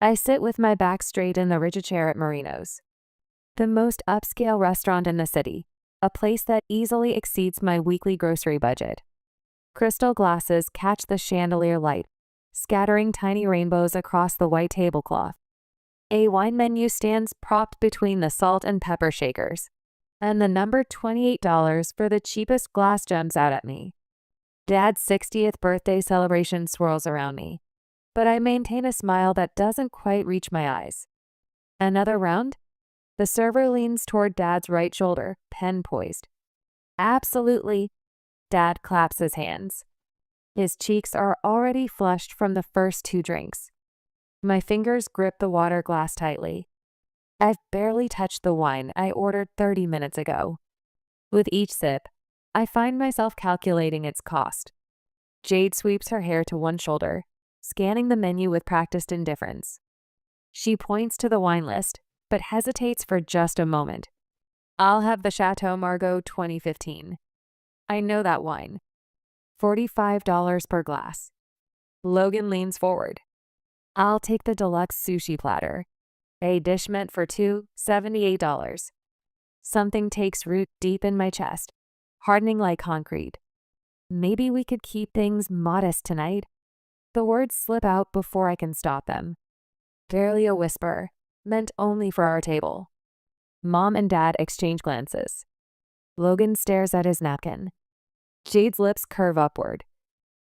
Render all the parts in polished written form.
I sit with my back straight in the rigid chair at Marino's, the most upscale restaurant in the city, a place that easily exceeds my weekly grocery budget. Crystal glasses catch the chandelier light, scattering tiny rainbows across the white tablecloth. A wine menu stands propped between the salt and pepper shakers, and the number $28 for the cheapest glass jumps out at me. Dad's 60th birthday celebration swirls around me, but I maintain a smile that doesn't quite reach my eyes. Another round? The server leans toward Dad's right shoulder, pen poised. Absolutely. Dad claps his hands. His cheeks are already flushed from the first two drinks. My fingers grip the water glass tightly. I've barely touched the wine I ordered 30 minutes ago. With each sip, I find myself calculating its cost. Jade sweeps her hair to one shoulder, scanning the menu with practiced indifference. She points to the wine list, but hesitates for just a moment. I'll have the Chateau Margaux 2015. I know that wine. $45 per glass. Logan leans forward. I'll take the deluxe sushi platter. A dish meant for two, $78. Something takes root deep in my chest, hardening like concrete. Maybe we could keep things modest tonight. The words slip out before I can stop them. Barely a whisper, meant only for our table. Mom and Dad exchange glances. Logan stares at his napkin. Jade's lips curve upward.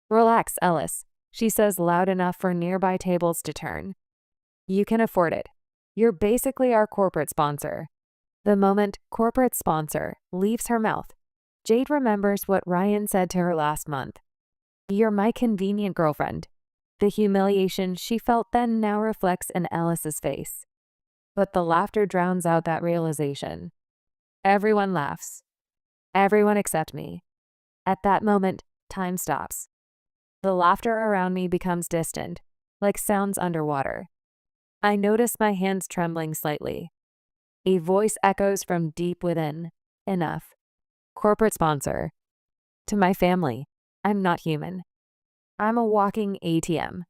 Relax, Ellis, she says loud enough for nearby tables to turn. You can afford it. You're basically our corporate sponsor. The moment corporate sponsor leaves her mouth, Jade remembers what Ryan said to her last month. You're my convenient girlfriend. The humiliation she felt then now reflects in Ellis's face. But the laughter drowns out that realization. Everyone laughs. Everyone except me. At that moment, time stops. The laughter around me becomes distant, like sounds underwater. I notice my hands trembling slightly. A voice echoes from deep within. Enough. Corporate sponsor. To my family, I'm not human. I'm a walking ATM.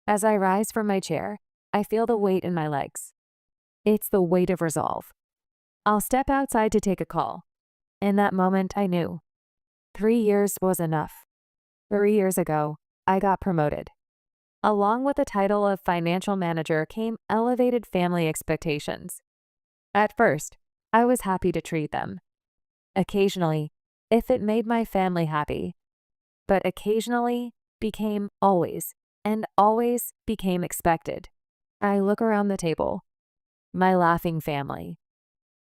As I rise from my chair, I feel the weight in my legs. It's the weight of resolve. I'll step outside to take a call. In that moment, I knew. 3 years was enough. 3 years ago, I got promoted. Along with the title of financial manager came elevated family expectations. At first, I was happy to treat them. Occasionally, if it made my family happy. But occasionally became always, and always became expected. I look around the table. My laughing family.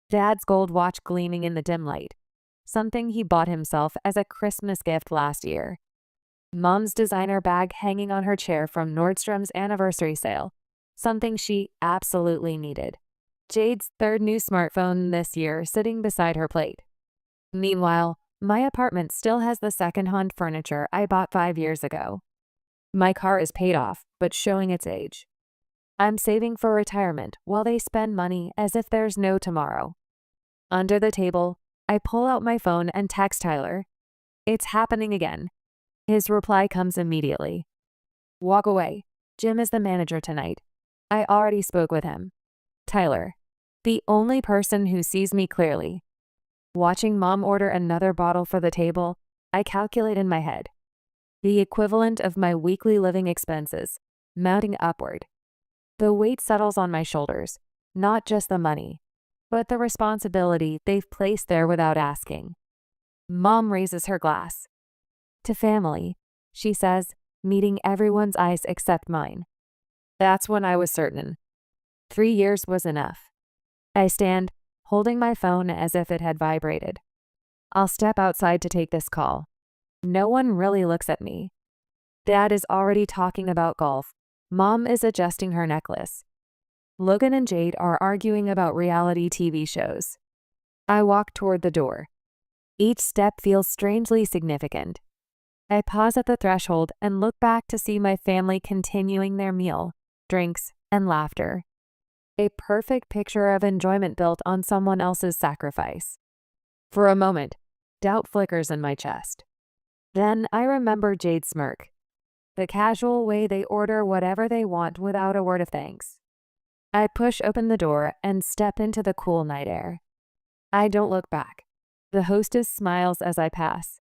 Dad's gold watch gleaming in the dim light, something he bought himself as a Christmas gift last year. Mom's designer bag hanging on her chair from Nordstrom's anniversary sale, something she absolutely needed. Jade's third new smartphone this year sitting beside her plate. Meanwhile, my apartment still has the second-hand furniture I bought 5 years ago. My car is paid off, but showing its age. I'm saving for retirement while they spend money as if there's no tomorrow. Under the table, I pull out my phone and text Tyler. It's happening again. His reply comes immediately. Walk away. Jim is the manager tonight. I already spoke with him. Tyler, the only person who sees me clearly. Watching Mom order another bottle for the table, I calculate in my head. The equivalent of my weekly living expenses, mounting upward. The weight settles on my shoulders, not just the money, but the responsibility they've placed there without asking. Mom raises her glass. To family, she says, meeting everyone's eyes except mine. That's when I was certain. 3 years was enough. I stand, holding my phone as if it had vibrated. I'll step outside to take this call. No one really looks at me. Dad is already talking about golf. Mom is adjusting her necklace. Logan and Jade are arguing about reality TV shows. I walk toward the door. Each step feels strangely significant. I pause at the threshold and look back to see my family continuing their meal, drinks, and laughter. A perfect picture of enjoyment built on someone else's sacrifice. For a moment, doubt flickers in my chest. Then I remember Jade's smirk. the casual way they order whatever they want without a word of thanks. I push open the door and step into the cool night air. I don't look back. The hostess smiles as I pass.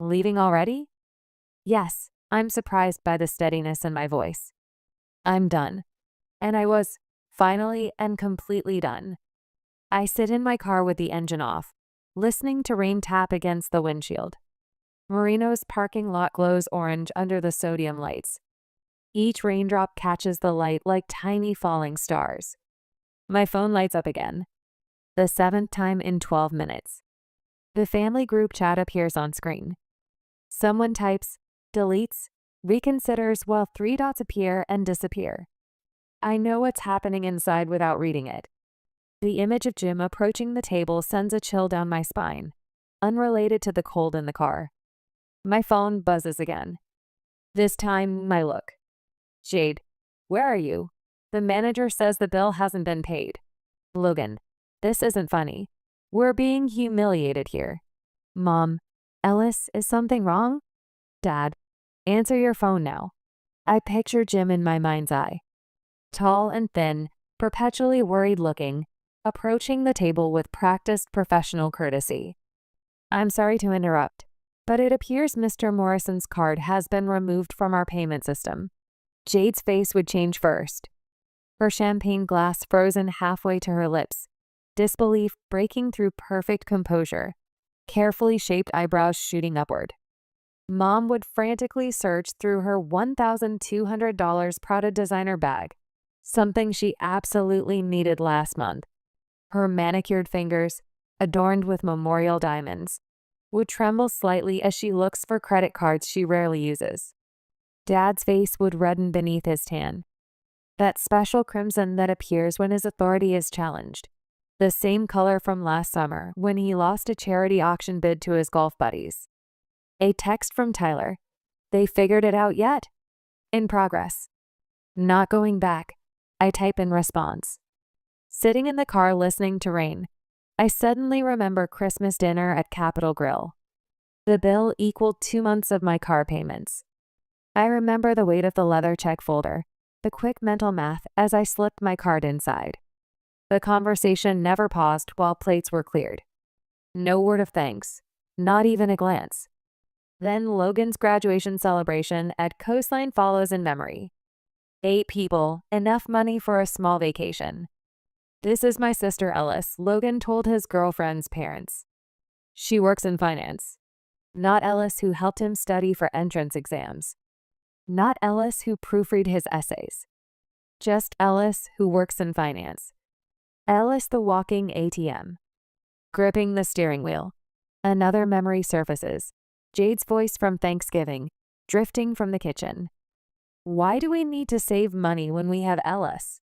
Leaving already? Yes, I'm surprised by the steadiness in my voice. I'm done. And I was, finally and completely done. I sit in my car with the engine off, listening to rain tap against the windshield. Marino's parking lot glows orange under the sodium lights. Each raindrop catches the light like tiny falling stars. My phone lights up again. The 7th time in 12 minutes. The family group chat appears on screen. Someone types, deletes, reconsiders while 3 dots appear and disappear. I know what's happening inside without reading it. The image of Jim approaching the table sends a chill down my spine, unrelated to the cold in the car. My phone buzzes again. This time, my look. Jade, where are you? The manager says the bill hasn't been paid. Logan, this isn't funny. We're being humiliated here. Mom, Ellis, is something wrong? Dad, answer your phone now. I picture Jim in my mind's eye. Tall and thin, perpetually worried looking, approaching the table with practiced professional courtesy. I'm sorry to interrupt, but it appears Mr. Morrison's card has been removed from our payment system. Jade's face would change first. Her champagne glass frozen halfway to her lips, disbelief breaking through perfect composure, carefully shaped eyebrows shooting upward. Mom would frantically search through her $1,200 Prada designer bag, something she absolutely needed last month. Her manicured fingers, adorned with memorial diamonds, would tremble slightly as she looks for credit cards she rarely uses. Dad's face would redden beneath his tan. That special crimson that appears when his authority is challenged. The same color from last summer when he lost a charity auction bid to his golf buddies. A text from Tyler. They figured it out yet? In progress. Not going back. I type in response. Sitting in the car listening to rain, I suddenly remember Christmas dinner at Capitol Grill. The bill equaled 2 months of my car payments. I remember the weight of the leather check folder, the quick mental math as I slipped my card inside. The conversation never paused while plates were cleared. No word of thanks, not even a glance. Then Logan's graduation celebration at Coastline follows in memory. 8 people, enough money for a small vacation. This is my sister Ellis, Logan told his girlfriend's parents. She works in finance. Not Ellis who helped him study for entrance exams. Not Ellis who proofread his essays. Just Ellis who works in finance. Ellis the walking ATM. Gripping the steering wheel. Another memory surfaces. Jade's voice from Thanksgiving, drifting from the kitchen. Why do we need to save money when we have Ellis?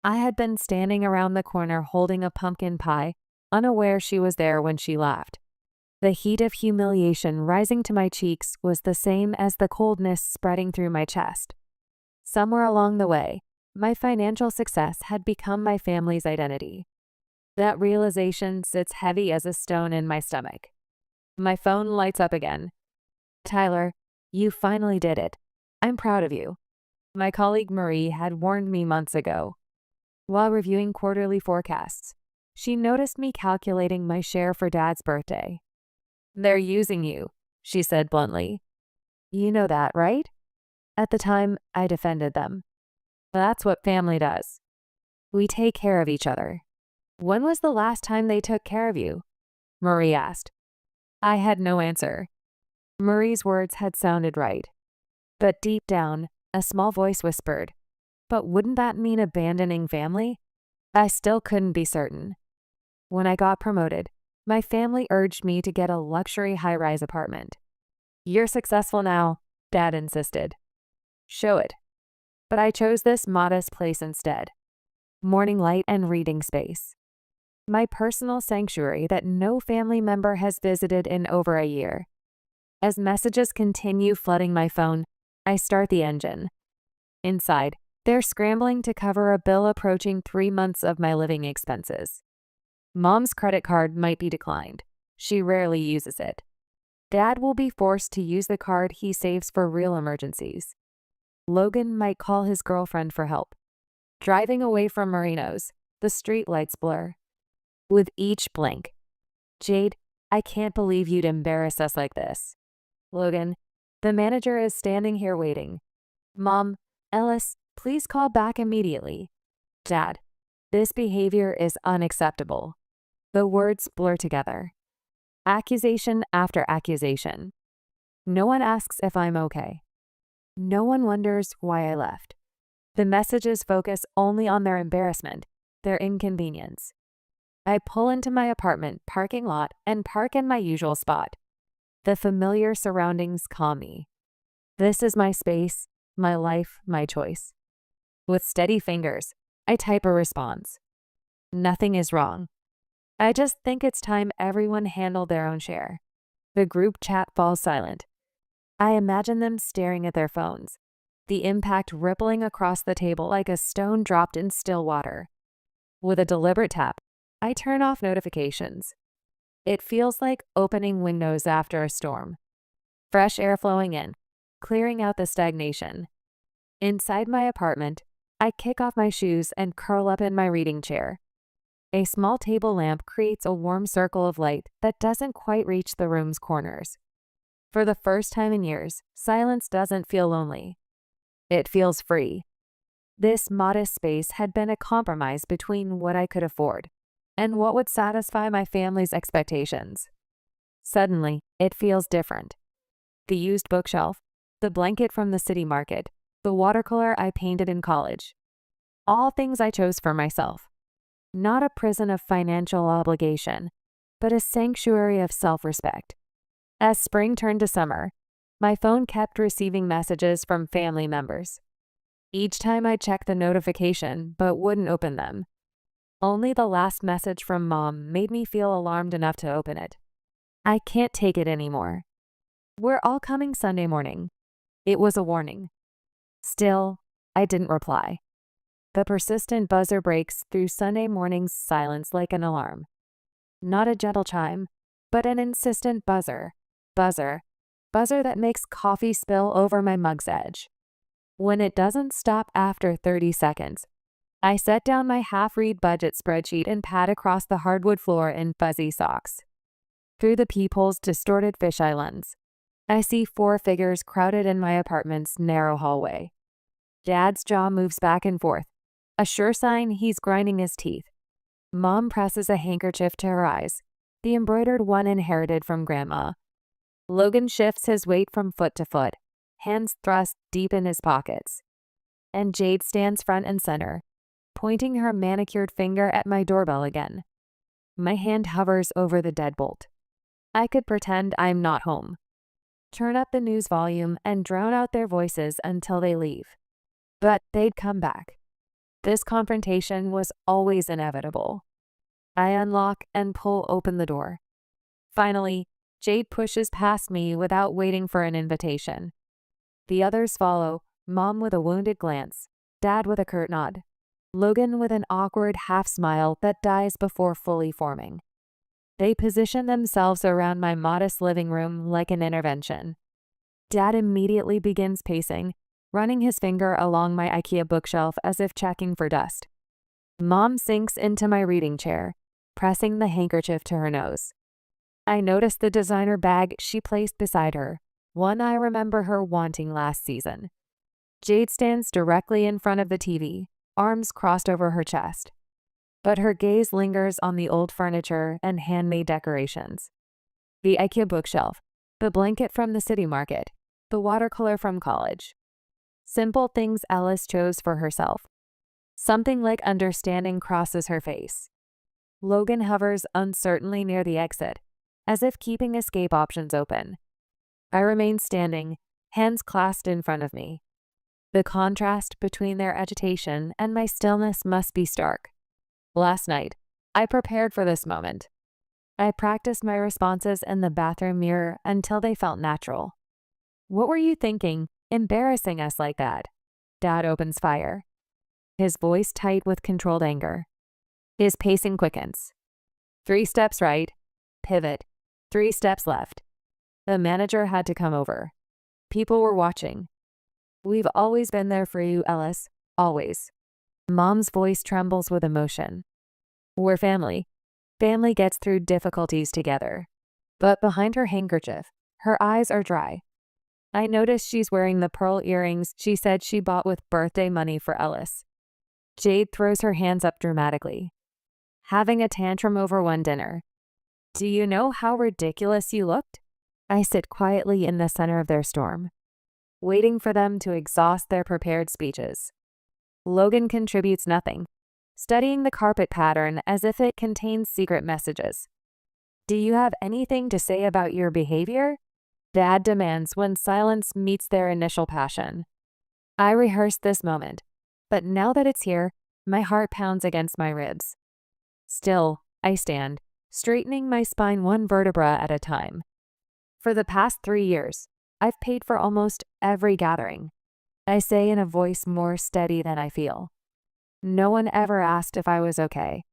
I had been standing around the corner holding a pumpkin pie, unaware she was there when she laughed. The heat of humiliation rising to my cheeks was the same as the coldness spreading through my chest. Somewhere along the way, my financial success had become my family's identity. That realization sits heavy as a stone in my stomach. My phone lights up again. Tyler, you finally did it. I'm proud of you. My colleague Marie had warned me months ago. While reviewing quarterly forecasts, she noticed me calculating my share for Dad's birthday. They're using you, she said bluntly. You know that, right? At the time, I defended them. That's what family does. We take care of each other. When was the last time they took care of you? Marie asked. I had no answer. Marie's words had sounded right. But deep down, a small voice whispered, but wouldn't that mean abandoning family? I still couldn't be certain. When I got promoted, my family urged me to get a luxury high-rise apartment. You're successful now, Dad insisted. Show it. But I chose this modest place instead. Morning light and reading space. My personal sanctuary that no family member has visited in over a year. As messages continue flooding my phone, I start the engine. Inside, they're scrambling to cover a bill approaching 3 months of my living expenses. Mom's credit card might be declined. She rarely uses it. Dad will be forced to use the card he saves for real emergencies. Logan might call his girlfriend for help. Driving away from Marino's, the street lights blur. With each blink, Jade, I can't believe you'd embarrass us like this. Logan, the manager is standing here waiting. Mom, Ellis, please call back immediately. Dad, this behavior is unacceptable. The words blur together. Accusation after accusation. No one asks if I'm okay. No one wonders why I left. The messages focus only on their embarrassment, their inconvenience. I pull into my apartment parking lot and park in my usual spot. The familiar surroundings calm me. This is my space, my life, my choice. With steady fingers, I type a response. Nothing is wrong. I just think it's time everyone handled their own share. The group chat falls silent. I imagine them staring at their phones, the impact rippling across the table like a stone dropped in still water. With a deliberate tap, I turn off notifications. It feels like opening windows after a storm. Fresh air flowing in, clearing out the stagnation. Inside my apartment, I kick off my shoes and curl up in my reading chair. A small table lamp creates a warm circle of light that doesn't quite reach the room's corners. For the first time in years, silence doesn't feel lonely. It feels free. This modest space had been a compromise between what I could afford and what would satisfy my family's expectations. Suddenly, it feels different. The used bookshelf, the blanket from the city market, the watercolor I painted in college. All things I chose for myself. Not a prison of financial obligation, but a sanctuary of self-respect. As spring turned to summer, my phone kept receiving messages from family members. Each time I checked the notification but wouldn't open them. Only the last message from Mom made me feel alarmed enough to open it. I can't take it anymore. We're all coming Sunday morning. It was a warning. Still, I didn't reply. The persistent buzzer breaks through Sunday morning's silence like an alarm. Not a gentle chime, but an insistent buzzer. Buzzer that makes coffee spill over my mug's edge. When it doesn't stop after 30 seconds, I set down my half-read budget spreadsheet and pad across the hardwood floor in fuzzy socks. Through the peephole's distorted fisheye lens, I see 4 figures crowded in my apartment's narrow hallway. Dad's jaw moves back and forth, a sure sign he's grinding his teeth. Mom presses a handkerchief to her eyes, the embroidered one inherited from Grandma. Logan shifts his weight from foot to foot, hands thrust deep in his pockets. And Jade stands front and center, pointing her manicured finger at my doorbell again. My hand hovers over the deadbolt. I could pretend I'm not home. Turn up the news volume and drown out their voices until they leave. But they'd come back. This confrontation was always inevitable. I unlock and pull open the door. Finally, Jade pushes past me without waiting for an invitation. The others follow, Mom with a wounded glance, Dad with a curt nod, Logan with an awkward half-smile that dies before fully forming. They position themselves around my modest living room like an intervention. Dad immediately begins pacing, running his finger along my IKEA bookshelf as if checking for dust. Mom sinks into my reading chair, pressing the handkerchief to her nose. I notice the designer bag she placed beside her, one I remember her wanting last season. Jade stands directly in front of the TV, arms crossed over her chest. But her gaze lingers on the old furniture and handmade decorations. The IKEA bookshelf, the blanket from the city market, the watercolor from college. Simple things Ellis chose for herself. Something like understanding crosses her face. Logan hovers uncertainly near the exit, as if keeping escape options open. I remain standing, hands clasped in front of me. The contrast between their agitation and my stillness must be stark. Last night, I prepared for this moment. I practiced my responses in the bathroom mirror until they felt natural. What were you thinking, embarrassing us like that? Dad opens fire. His voice tight with controlled anger. His pacing quickens. 3 steps right, pivot, 3 steps left. The manager had to come over. People were watching. We've always been there for you, Ellis. Always. Mom's voice trembles with emotion. We're family. Family gets through difficulties together. But behind her handkerchief, her eyes are dry. I notice she's wearing the pearl earrings she said she bought with birthday money for Ellis. Jade throws her hands up dramatically. Having a tantrum over one dinner. Do you know how ridiculous you looked? I sit quietly in the center of their storm, waiting for them to exhaust their prepared speeches. Logan contributes nothing, studying the carpet pattern as if it contains secret messages. Do you have anything to say about your behavior? Dad demands when silence meets their initial passion. I rehearsed this moment, but now that it's here, my heart pounds against my ribs. Still, I stand, straightening my spine one vertebra at a time. For the past 3 years, I've paid for almost every gathering. I say in a voice more steady than I feel. No one ever asked if I was okay.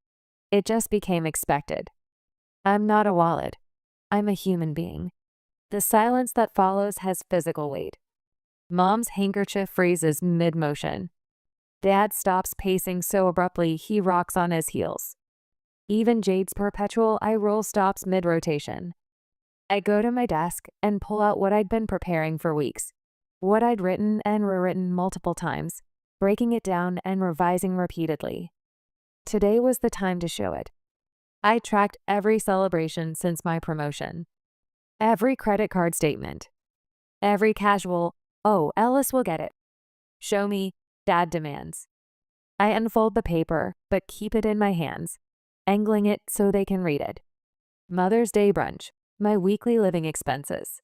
It just became expected. I'm not a wallet. I'm a human being. The silence that follows has physical weight. Mom's handkerchief freezes mid-motion. Dad stops pacing so abruptly he rocks on his heels. Even Jade's perpetual eye roll stops mid-rotation. I go to my desk and pull out what I'd been preparing for weeks. What I'd written and rewritten multiple times, breaking it down and revising repeatedly. Today was the time to show it. I tracked every celebration since my promotion. Every credit card statement. Every casual, "Oh, Ellis will get it." "Show me," Dad demands. I unfold the paper, but keep it in my hands, angling it so they can read it. Mother's Day brunch. My weekly living expenses.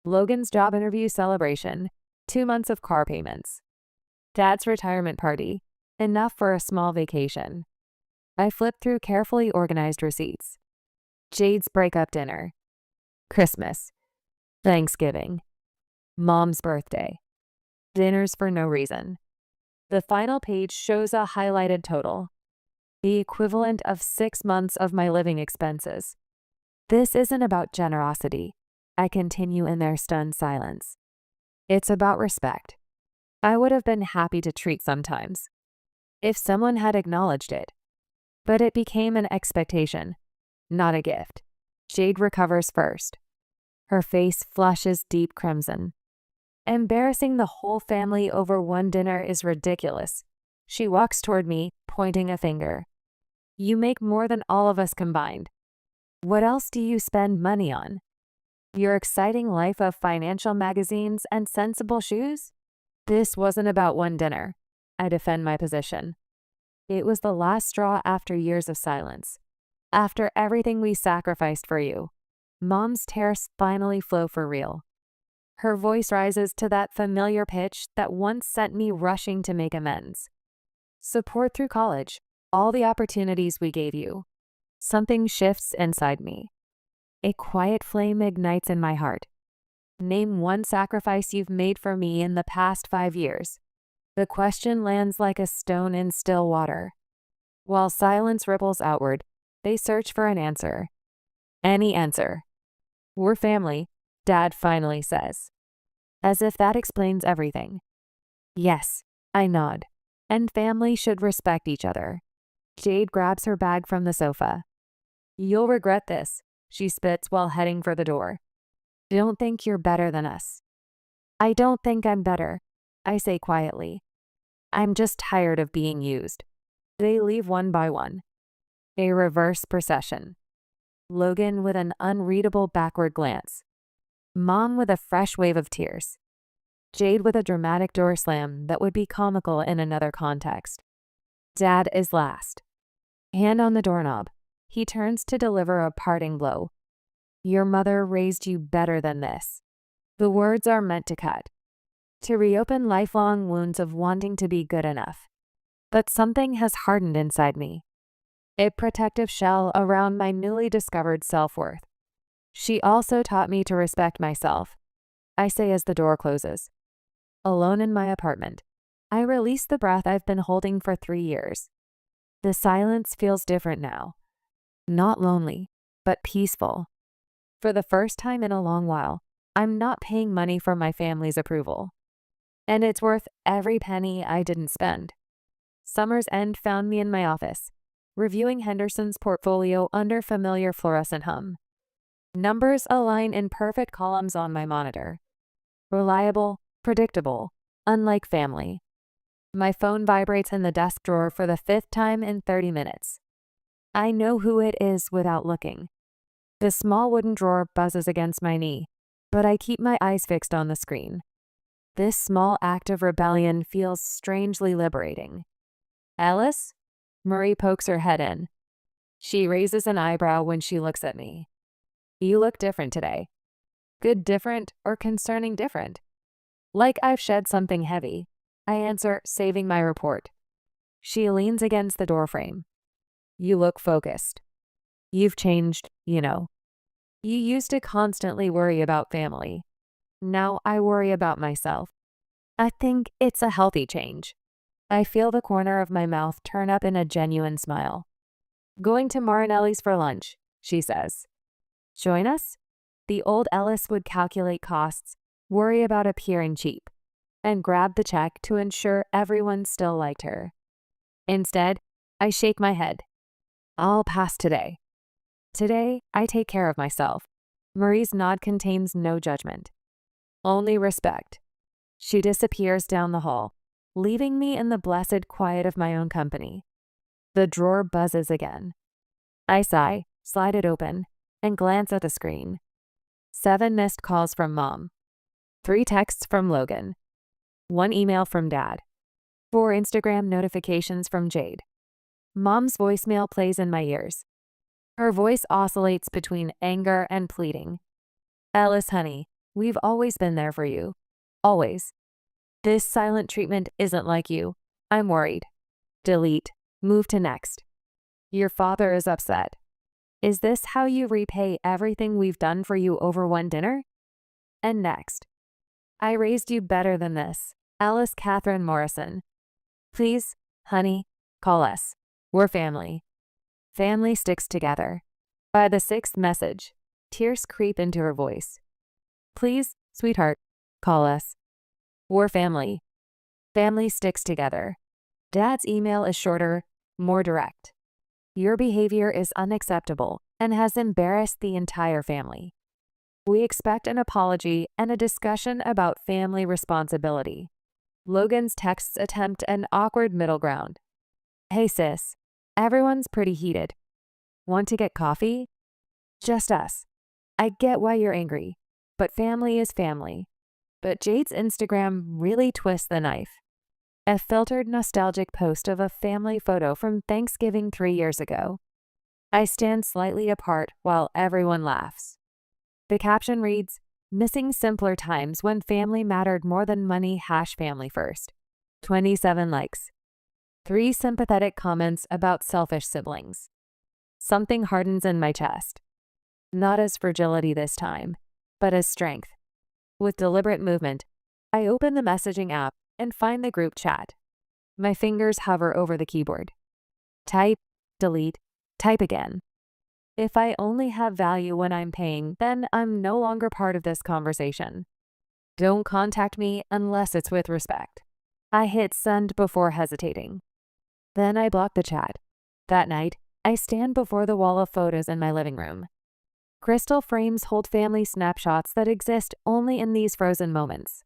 Logan's job interview celebration, 2 months of car payments. Dad's retirement party, enough for a small vacation. I flip through carefully organized receipts. Jade's breakup dinner. Christmas. Thanksgiving. Mom's birthday. Dinners for no reason. The final page shows a highlighted total, the equivalent of 6 months of my living expenses. This isn't about generosity. I continue in their stunned silence. It's about respect. I would have been happy to treat sometimes, if someone had acknowledged it. But it became an expectation, not a gift. Jade recovers first. Her face flushes deep crimson. Embarrassing the whole family over one dinner is ridiculous. She walks toward me, pointing a finger. You make more than all of us combined. What else do you spend money on? Your exciting life of financial magazines and sensible shoes? This wasn't about one dinner. I defend my position. It was the last straw after years of silence. After everything we sacrificed for you. Mom's tears finally flow for real. Her voice rises to that familiar pitch that once sent me rushing to make amends. Support through college. All the opportunities we gave you. Something shifts inside me. A quiet flame ignites in my heart. Name one sacrifice you've made for me in the past 5 years. The question lands like a stone in still water. While silence ripples outward, they search for an answer. Any answer. We're family, Dad finally says. As if that explains everything. Yes, I nod. And family should respect each other. Jade grabs her bag from the sofa. You'll regret this, she spits while heading for the door. Don't think you're better than us. I don't think I'm better, I say quietly. I'm just tired of being used. They leave one by one. A reverse procession. Logan with an unreadable backward glance. Mom with a fresh wave of tears. Jade with a dramatic door slam that would be comical in another context. Dad is last. Hand on the doorknob. He turns to deliver a parting blow. Your mother raised you better than this. The words are meant to cut. To reopen lifelong wounds of wanting to be good enough. But something has hardened inside me. A protective shell around my newly discovered self-worth. She also taught me to respect myself. I say as the door closes. Alone in my apartment, I release the breath I've been holding for 3 years. The silence feels different now. Not lonely, but peaceful. For the first time in a long while, I'm not paying money for my family's approval. And it's worth every penny I didn't spend. Summer's end found me in my office, reviewing Henderson's portfolio under familiar fluorescent hum. Numbers align in perfect columns on my monitor. Reliable, predictable, unlike family. My phone vibrates in the desk drawer for the 5th time in 30 minutes. I know who it is without looking. The small wooden drawer buzzes against my knee, but I keep my eyes fixed on the screen. This small act of rebellion feels strangely liberating. Alice? Marie pokes her head in. She raises an eyebrow when she looks at me. You look different today. Good different or concerning different? Like I've shed something heavy. I answer, saving my report. She leans against the doorframe. You look focused. You've changed, you know. You used to constantly worry about family. Now I worry about myself. I think it's a healthy change. I feel the corner of my mouth turn up in a genuine smile. Going to Marinelli's for lunch, she says. Join us? The old Ellis would calculate costs, worry about appearing cheap, and grab the check to ensure everyone still liked her. Instead, I shake my head. I'll pass today. Today, I take care of myself. Marie's nod contains no judgment. Only respect. She disappears down the hall, leaving me in the blessed quiet of my own company. The drawer buzzes again. I sigh, slide it open, and glance at the screen. 7 missed calls from Mom. 3 texts from Logan. 1 email from Dad. 4 Instagram notifications from Jade. Mom's voicemail plays in my ears. Her voice oscillates between anger and pleading. Alice, honey, we've always been there for you. Always. This silent treatment isn't like you. I'm worried. Delete. Move to next. Your father is upset. Is this how you repay everything we've done for you over one dinner? And next. I raised you better than this. Alice Catherine Morrison. Please, honey, call us. We're family. Family sticks together. By the 6th message, tears creep into her voice. Please, sweetheart, call us. We're family. Family sticks together. Dad's email is shorter, more direct. Your behavior is unacceptable and has embarrassed the entire family. We expect an apology and a discussion about family responsibility. Logan's texts attempt an awkward middle ground. Hey sis, everyone's pretty heated. Want to get coffee? Just us. I get why you're angry, but family is family. But Jade's Instagram really twists the knife. A filtered nostalgic post of a family photo from Thanksgiving 3 years ago. I stand slightly apart while everyone laughs. The caption reads, Missing simpler times when family mattered more than money # family first. 27 likes. 3 sympathetic comments about selfish siblings. Something hardens in my chest. Not as fragility this time, but as strength. With deliberate movement, I open the messaging app and find the group chat. My fingers hover over the keyboard. Type, delete, type again. If I only have value when I'm paying, then I'm no longer part of this conversation. Don't contact me unless it's with respect. I hit send before hesitating. Then I block the chat. That night, I stand before the wall of photos in my living room. Crystal frames hold family snapshots that exist only in these frozen moments.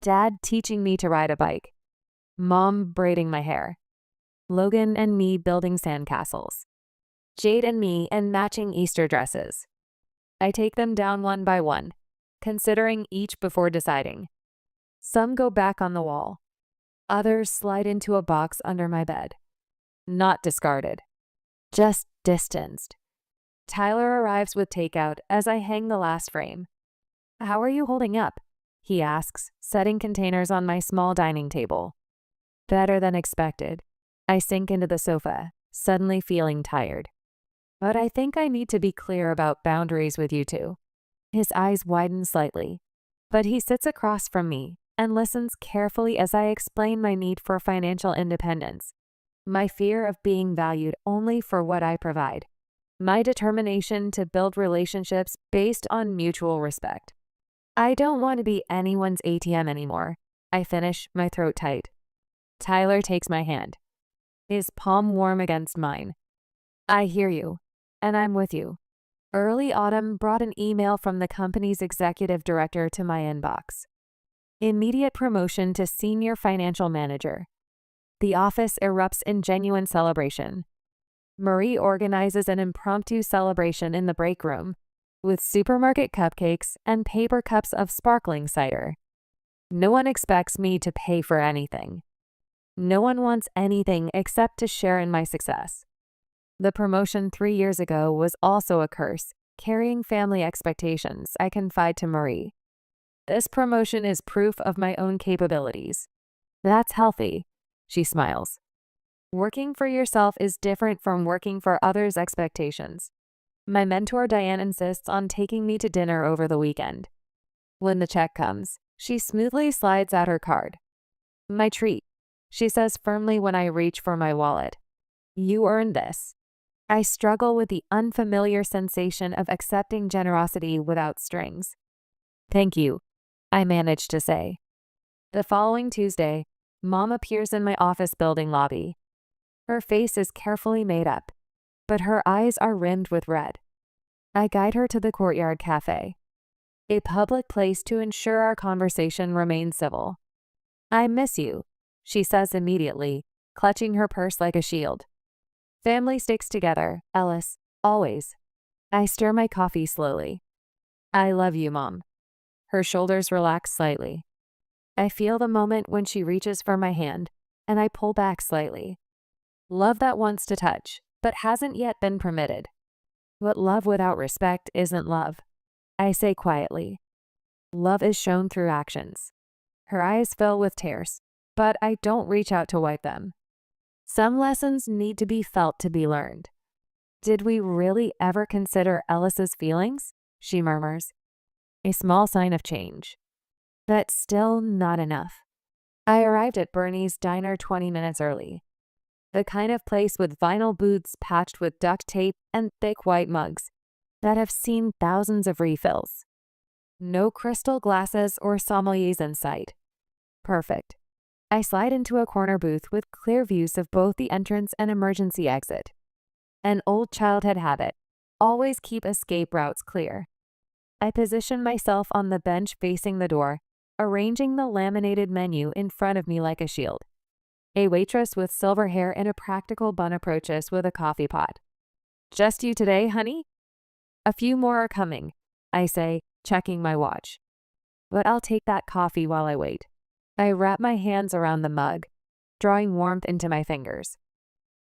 Dad teaching me to ride a bike. Mom braiding my hair. Logan and me building sandcastles. Jade and me in matching Easter dresses. I take them down one by one, considering each before deciding. Some go back on the wall. Others slide into a box under my bed. Not discarded. Just distanced. Tyler arrives with takeout as I hang the last frame. How are you holding up? He asks, setting containers on my small dining table. Better than expected. I sink into the sofa, suddenly feeling tired. But I think I need to be clear about boundaries with you two. His eyes widen slightly, but he sits across from me and listens carefully as I explain my need for financial independence, my fear of being valued only for what I provide, my determination to build relationships based on mutual respect. I don't want to be anyone's ATM anymore, I finish, my throat tight. Tyler takes my hand, his palm warm against mine. I hear you, and I'm with you. Early autumn brought an email from the company's executive director to my inbox. Immediate promotion to senior financial manager. The office erupts in genuine celebration. Marie organizes an impromptu celebration in the break room with supermarket cupcakes and paper cups of sparkling cider. No one expects me to pay for anything. No one wants anything except to share in my success. The promotion 3 years ago was also a curse, carrying family expectations, I confide to Marie. This promotion is proof of my own capabilities. That's healthy, she smiles. Working for yourself is different from working for others' expectations. My mentor Diane insists on taking me to dinner over the weekend. When the check comes, she smoothly slides out her card. My treat, she says firmly when I reach for my wallet. You earned this. I struggle with the unfamiliar sensation of accepting generosity without strings. Thank you, I manage to say. The following Tuesday, Mom appears in my office building lobby. Her face is carefully made up, but her eyes are rimmed with red. I guide her to the Courtyard Cafe, a public place to ensure our conversation remains civil. I miss you, she says immediately, clutching her purse like a shield. Family sticks together, Ellis, always. I stir my coffee slowly. I love you, Mom. Her shoulders relax slightly. I feel the moment when she reaches for my hand, and I pull back slightly. Love that wants to touch, but hasn't yet been permitted. But love without respect isn't love, I say quietly. Love is shown through actions. Her eyes fill with tears, but I don't reach out to wipe them. Some lessons need to be felt to be learned. Did we really ever consider Ellis's feelings? She murmurs. A small sign of change. But still not enough. I arrived at Bernie's diner 20 minutes early. The kind of place with vinyl booths patched with duct tape and thick white mugs that have seen thousands of refills. No crystal glasses or sommeliers in sight. Perfect. I slide into a corner booth with clear views of both the entrance and emergency exit. An old childhood habit, always keep escape routes clear. I position myself on the bench facing the door, arranging the laminated menu in front of me like a shield. A waitress with silver hair and a practical bun approaches with a coffee pot. Just you today, honey? A few more are coming, I say, checking my watch. But I'll take that coffee while I wait. I wrap my hands around the mug, drawing warmth into my fingers.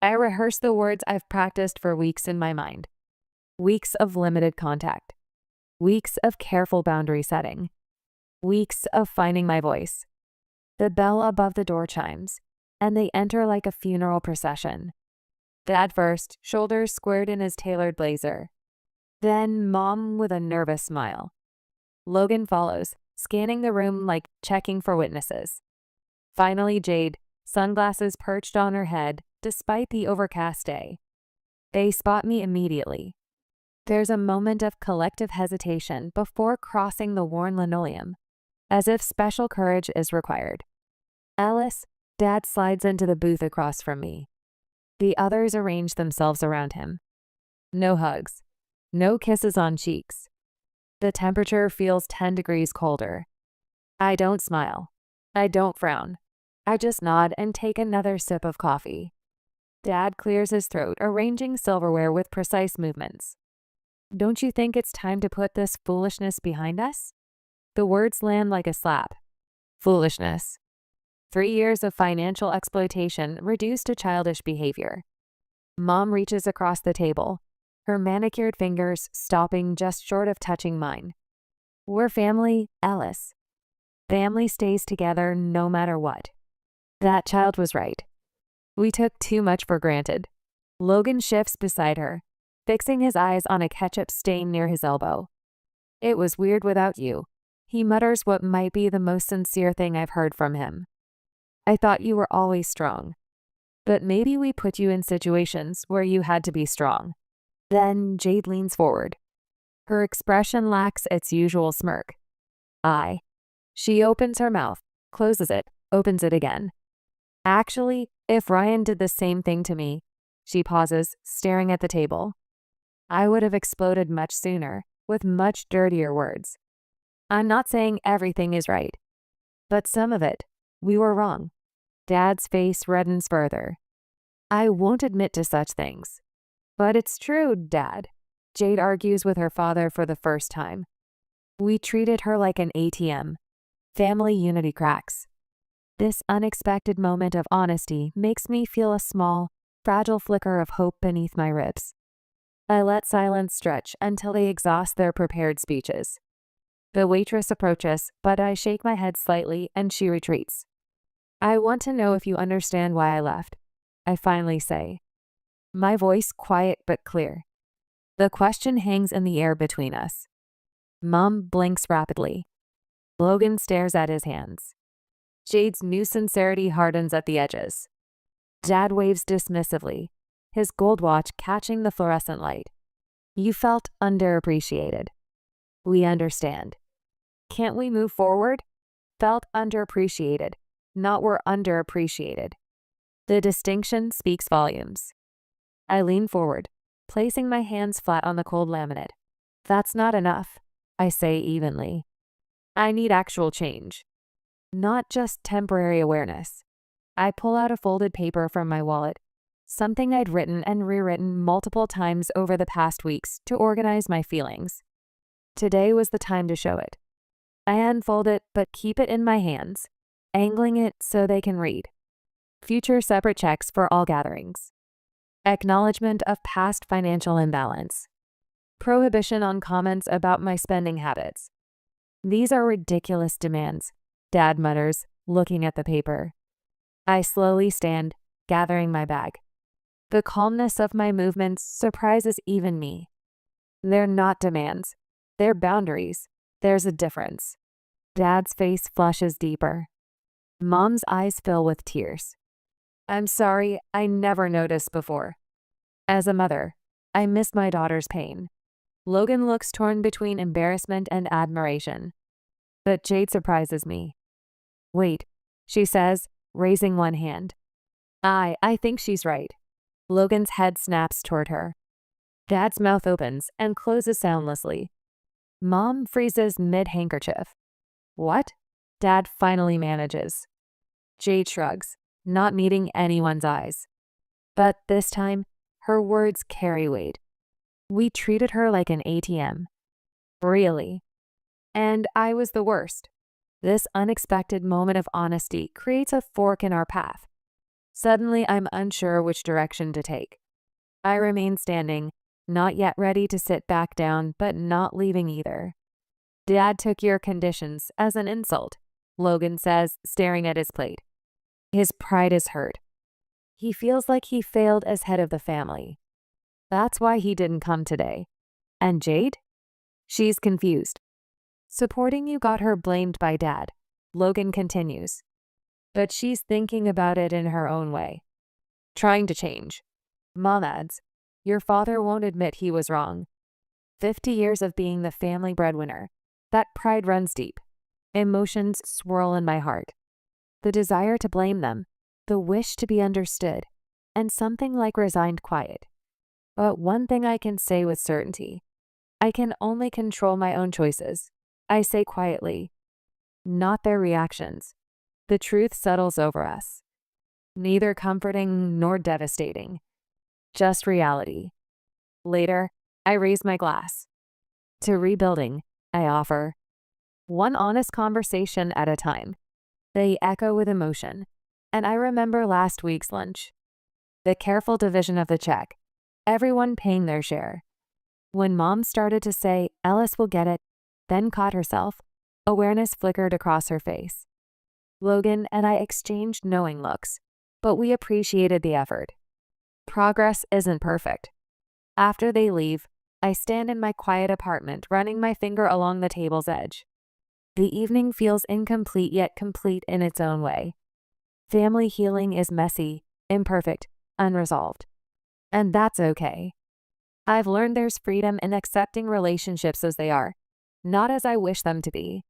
I rehearse the words I've practiced for weeks in my mind. Weeks of limited contact. Weeks of careful boundary setting. Weeks of finding my voice. The bell above the door chimes, and they enter like a funeral procession. Dad first, shoulders squared in his tailored blazer. Then Mom with a nervous smile. Logan follows, scanning the room like checking for witnesses. Finally Jade, sunglasses perched on her head despite the overcast day. They spot me immediately. There's a moment of collective hesitation before crossing the worn linoleum, as if special courage is required. Ellis, Dad slides into the booth across from me. The others arrange themselves around him. No hugs. No kisses on cheeks. The temperature feels 10 degrees colder. I don't smile. I don't frown. I just nod and take another sip of coffee. Dad clears his throat, arranging silverware with precise movements. Don't you think it's time to put this foolishness behind us? The words land like a slap. Foolishness. 3 years of financial exploitation reduced to childish behavior. Mom reaches across the table, her manicured fingers stopping just short of touching mine. We're family, Ellis. Family stays together no matter what. That child was right. We took too much for granted. Logan shifts beside her, fixing his eyes on a ketchup stain near his elbow. It was weird without you. He mutters what might be the most sincere thing I've heard from him. I thought you were always strong. But maybe we put you in situations where you had to be strong. Then Jade leans forward. Her expression lacks its usual smirk. She opens her mouth, closes it, opens it again. Actually, if Ryan did the same thing to me, she pauses, staring at the table, I would have exploded much sooner, with much dirtier words. I'm not saying everything is right, but some of it, we were wrong. Dad's face reddens further. I won't admit to such things. But it's true, Dad. Jade argues with her father for the first time. We treated her like an ATM. Family unity cracks. This unexpected moment of honesty makes me feel a small, fragile flicker of hope beneath my ribs. I let silence stretch until they exhaust their prepared speeches. The waitress approaches, but I shake my head slightly and she retreats. I want to know if you understand why I left, I finally say. My voice quiet but clear. The question hangs in the air between us. Mom blinks rapidly. Logan stares at his hands. Jade's new sincerity hardens at the edges. Dad waves dismissively, his gold watch catching the fluorescent light. You felt underappreciated. We understand. Can't we move forward? Felt underappreciated, not we're underappreciated. The distinction speaks volumes. I lean forward, placing my hands flat on the cold laminate. That's not enough, I say evenly. I need actual change. Not just temporary awareness. I pull out a folded paper from my wallet, something I'd written and rewritten multiple times over the past weeks to organize my feelings. Today was the time to show it. I unfold it but keep it in my hands, angling it so they can read. Future separate checks for all gatherings. Acknowledgement of past financial imbalance. Prohibition on comments about my spending habits. These are ridiculous demands, Dad mutters, looking at the paper. I slowly stand, gathering my bag. The calmness of my movements surprises even me. They're not demands. They're boundaries. There's a difference. Dad's face flushes deeper. Mom's eyes fill with tears. I'm sorry, I never noticed before. As a mother, I miss my daughter's pain. Logan looks torn between embarrassment and admiration. But Jade surprises me. Wait, she says, raising one hand. I think she's right. Logan's head snaps toward her. Dad's mouth opens and closes soundlessly. Mom freezes mid-handkerchief. What? Dad finally manages. Jade shrugs, not meeting anyone's eyes. But this time, her words carry weight. We treated her like an ATM. Really. And I was the worst. This unexpected moment of honesty creates a fork in our path. Suddenly, I'm unsure which direction to take. I remain standing, not yet ready to sit back down, but not leaving either. Dad took your conditions as an insult, Logan says, staring at his plate. His pride is hurt. He feels like he failed as head of the family. That's why he didn't come today. And Jade? She's confused. Supporting you got her blamed by Dad, Logan continues. But she's thinking about it in her own way. Trying to change. Mom adds, your father won't admit he was wrong. 50 years of being the family breadwinner. That pride runs deep. Emotions swirl in my heart. The desire to blame them, the wish to be understood, and something like resigned quiet. But one thing I can say with certainty. I can only control my own choices. I say quietly, not their reactions. The truth settles over us. Neither comforting nor devastating. Just reality. Later, I raise my glass. To rebuilding, I offer. One honest conversation at a time. They echo with emotion. And I remember last week's lunch. The careful division of the check. Everyone paying their share. When Mom started to say, Ellis will get it, then caught herself, awareness flickered across her face. Logan and I exchanged knowing looks, but we appreciated the effort. Progress isn't perfect. After they leave, I stand in my quiet apartment, running my finger along the table's edge. The evening feels incomplete yet complete in its own way. Family healing is messy, imperfect, unresolved. And that's okay. I've learned there's freedom in accepting relationships as they are, not as I wish them to be.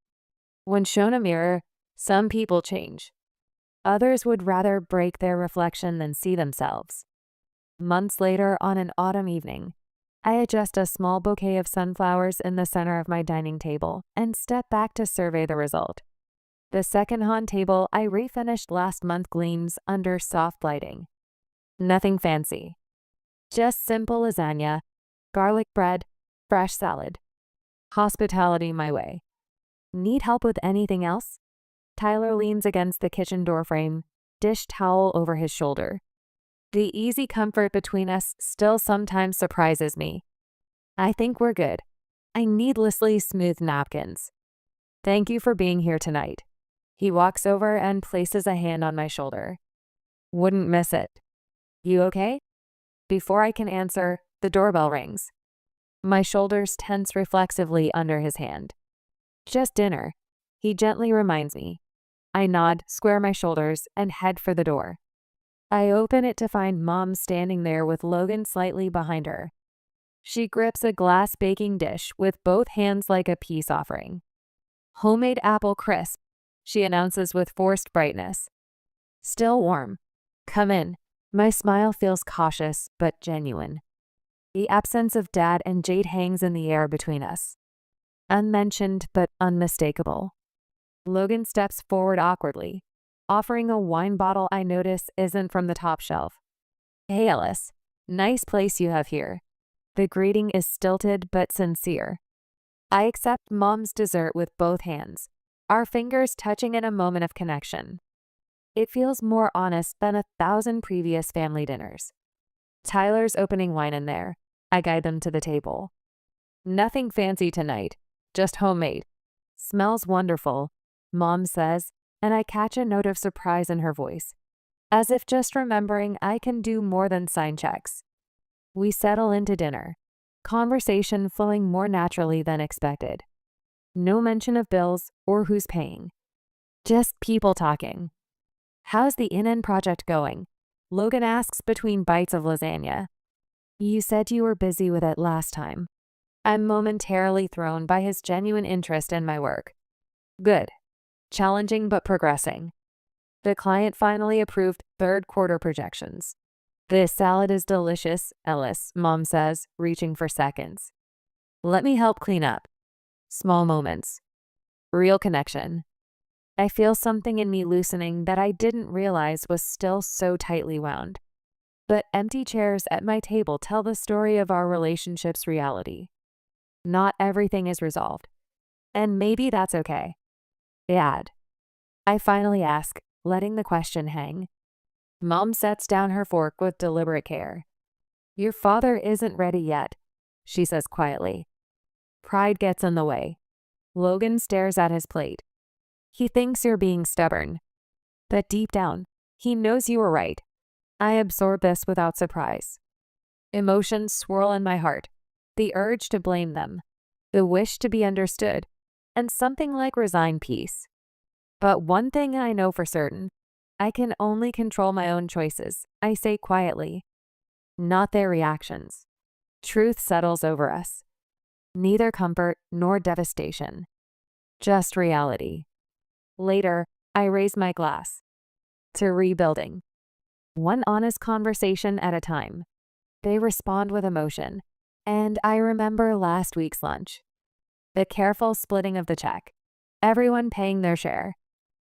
When shown a mirror, Some people change. Others would rather break their reflection than see themselves. Months later, on an autumn evening, I adjust a small bouquet of sunflowers in the center of my dining table and step back to survey the result. The second-hand table I refinished last month gleams under soft lighting. Nothing fancy. Just simple lasagna, garlic bread, fresh salad. Hospitality my way. Need help with anything else? Tyler leans against the kitchen doorframe, dish towel over his shoulder. The easy comfort between us still sometimes surprises me. I think we're good. I needlessly smooth napkins. Thank you for being here tonight. He walks over and places a hand on my shoulder. Wouldn't miss it. You okay? Before I can answer, the doorbell rings. My shoulders tense reflexively under his hand. Just dinner, he gently reminds me. I nod, square my shoulders, and head for the door. I open it to find Mom standing there with Logan slightly behind her. She grips a glass baking dish with both hands like a peace offering. Homemade apple crisp, she announces with forced brightness. Still warm. Come in. My smile feels cautious but genuine. The absence of Dad and Jade hangs in the air between us. Unmentioned but unmistakable. Logan steps forward awkwardly, offering a wine bottle I notice isn't from the top shelf. Hey Ellis, nice place you have here. The greeting is stilted but sincere. I accept Mom's dessert with both hands, our fingers touching in a moment of connection. It feels more honest than 1,000 previous family dinners. Tyler's opening wine in there. I guide them to the table. Nothing fancy tonight, just homemade. Smells wonderful, Mom says, and I catch a note of surprise in her voice, as if just remembering I can do more than sign checks. We settle into dinner, conversation flowing more naturally than expected. No mention of bills or who's paying. Just people talking. How's the in-end project going? Logan asks between bites of lasagna. You said you were busy with it last time. I'm momentarily thrown by his genuine interest in my work. Good. Challenging but progressing. The client finally approved third quarter projections. This salad is delicious, Ellis, Mom says, reaching for seconds. Let me help clean up. Small moments. Real connection. I feel something in me loosening that I didn't realize was still so tightly wound. But empty chairs at my table tell the story of our relationship's reality. Not everything is resolved. And maybe that's okay. Dad. I finally ask, letting the question hang. Mom sets down her fork with deliberate care. Your father isn't ready yet, she says quietly. Pride gets in the way. Logan stares at his plate. He thinks you're being stubborn. But deep down, he knows you were right. I absorb this without surprise. Emotions swirl in my heart. The urge to blame them. The wish to be understood. And something like resigned peace. But one thing I know for certain. I can only control my own choices, I say quietly. Not their reactions. Truth settles over us. Neither comfort nor devastation. Just reality. Later, I raise my glass. To rebuilding. One honest conversation at a time. They respond with emotion. And I remember last week's lunch. The careful splitting of the check. Everyone paying their share.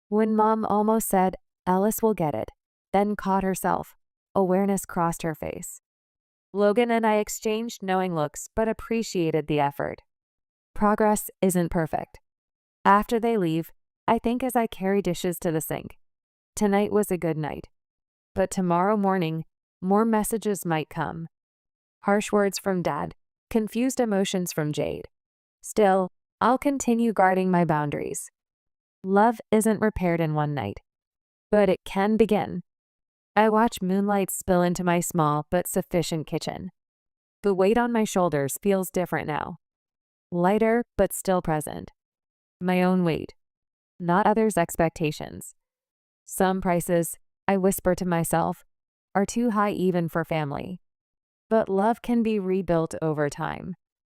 When Mom almost said, Ellis will get it, then caught herself. Awareness crossed her face. Logan and I exchanged knowing looks but appreciated the effort. Progress isn't perfect. After they leave, I think as I carry dishes to the sink. Tonight was a good night. But tomorrow morning, more messages might come. Harsh words from Dad, confused emotions from Jade. Still, I'll continue guarding my boundaries. Love isn't repaired in one night. But it can begin. I watch moonlight spill into my small but sufficient kitchen. The weight on my shoulders feels different now. Lighter but still present. My own weight. Not others' expectations. Some prices, I whisper to myself, are too high even for family. But love can be rebuilt over time.